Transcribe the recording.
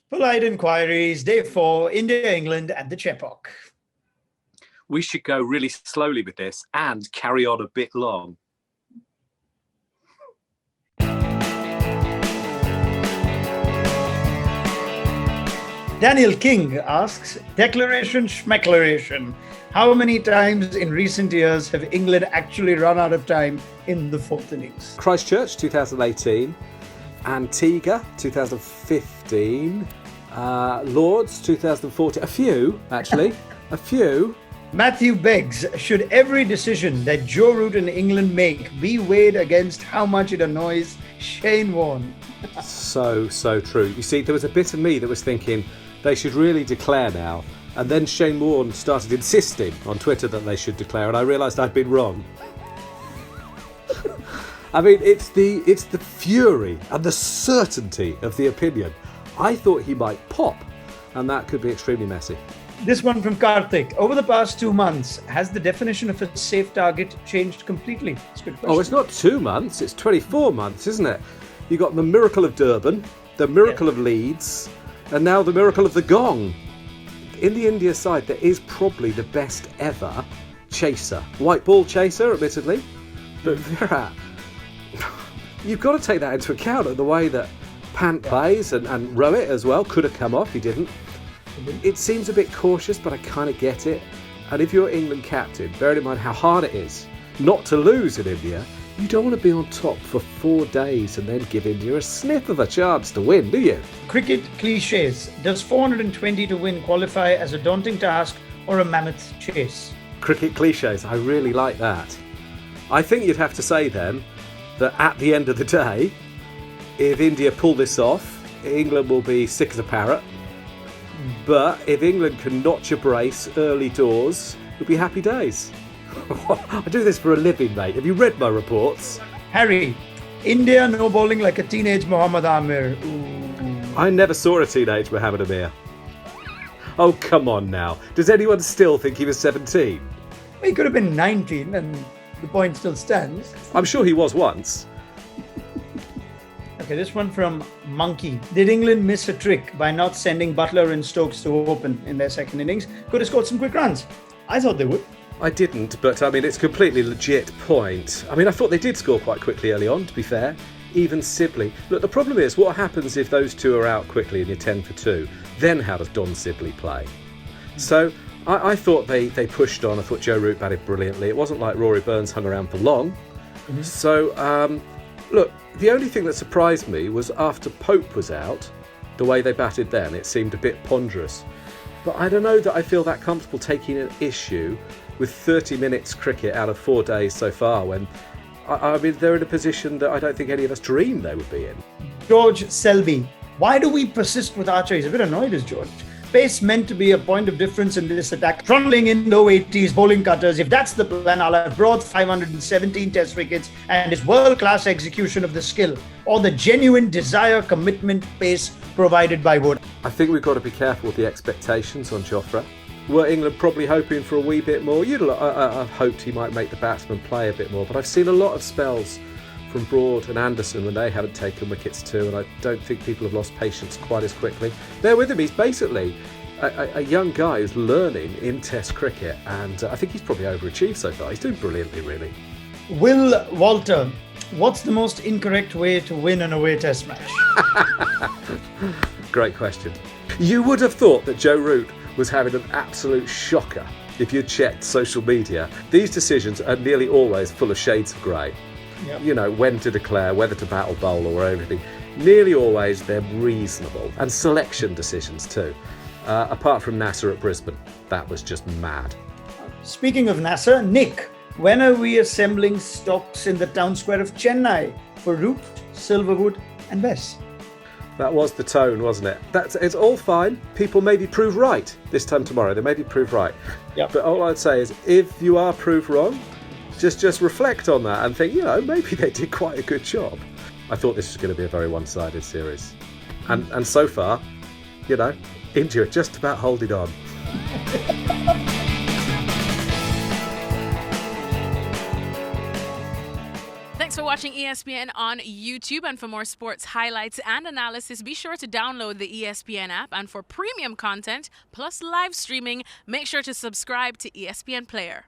Polite inquiries, day 4, India, England, and the Chepauk. We should go really slowly with this and carry on a bit long. Daniel King asks, declaration schmeclaration. How many times in recent years have England actually run out of time in the fourth innings? Christchurch, 2018. Antigua, 2015. Lords, 2014. A few, actually. A few. Matthew begs, should every decision that Joe Root and England make be weighed against how much it annoys Shane Warne? So true. You see, there was a bit of me that was thinking they should really declare now. And then Shane Warne started insisting on Twitter that they should declare, and I realised I'd been wrong. I mean, it's the fury and the certainty of the opinion. I thought he might pop, and that could be extremely messy. This one from Karthik. Over the past 2 months, has the definition of a safe target changed completely? That's a good question. Oh, it's not 2 months, it's 24 months, isn't it? You got the miracle of Durban, the miracle of Leeds, and now the miracle of the gong. In the India side, there is probably the best ever chaser. White ball chaser, admittedly, but Virat, you've got to take that into account of the way that Pant plays, and Rohit as well. Could have come off, he didn't. It seems a bit cautious, but I kind of get it. And if you're England captain, bearing in mind how hard it is not to lose in India, you don't want to be on top for 4 days and then give India a sniff of a chance to win, do you? Cricket cliches. Does 420 to win qualify as a daunting task or a mammoth chase? Cricket cliches, I really like that. I think you'd have to say then that at the end of the day, if India pull this off, England will be sick as a parrot. But if England can notch a brace early doors, it'll be happy days. I do this for a living, mate. Have you read my reports? Harry, India no bowling like a teenage Mohammad Amir. Ooh. I never saw a teenage Mohammad Amir. Oh, come on now. Does anyone still think he was 17? He could have been 19 and the point still stands. I'm sure he was once. Okay, this one from Monkey. Did England miss a trick by not sending Buttler and Stokes to open in their second innings? Could have scored some quick runs. I thought they would. I didn't, but I mean, it's a completely legit point. I mean, I thought they did score quite quickly early on, to be fair. Even Sibley. Look, the problem is, what happens if those two are out quickly and you're 10 for 2? Then how does Don Sibley play? So I thought they pushed on. I thought Joe Root batted brilliantly. It wasn't like Rory Burns hung around for long. Mm-hmm. So, look, the only thing that surprised me was after Pope was out, the way they batted then, it seemed a bit ponderous. But I don't know that I feel that comfortable taking an issue with 30 minutes cricket out of 4 days so far, when I mean, they're in a position that I don't think any of us dreamed they would be in. George Selby. Why do we persist with Archer? He's a bit annoyed as George. Pace meant to be a point of difference in this attack. Trundling in low 80s, bowling cutters. If that's the plan, I'll have brought 517 test wickets and his world-class execution of the skill, or the genuine desire, commitment, pace provided by Wood. I think we've got to be careful with the expectations on Jofra. Were England probably hoping for a wee bit more? I've hoped he might make the batsman play a bit more, but I've seen a lot of spells from Broad and Anderson when they haven't taken wickets too, and I don't think people have lost patience quite as quickly. Bear with him, he's basically a young guy who's learning in Test cricket, and I think he's probably overachieved so far. He's doing brilliantly, really. Will Walter, what's the most incorrect way to win an away Test match? Great question. You would have thought that Joe Root was having an absolute shocker if you checked social media. These decisions are nearly always full of shades of grey. Yep. You know, when to declare, whether to bat or bowl or everything. Nearly always they're reasonable. And selection decisions too. Apart from Nasser at Brisbane. That was just mad. Speaking of Nasser, Nick, when are we assembling stocks in the town square of Chennai for Root, Silverwood and Bess? That was the tone, wasn't it? It's all fine. People maybe prove right this time tomorrow. They maybe prove right. Yep. But all I'd say is, if you are proved wrong, just reflect on that and think, maybe they did quite a good job. I thought this was going to be a very one-sided series. And so far, India are just about holding on. Thanks for watching ESPN on YouTube, and for more sports highlights and analysis, be sure to download the ESPN app. And for premium content plus live streaming, make sure to subscribe to ESPN Player.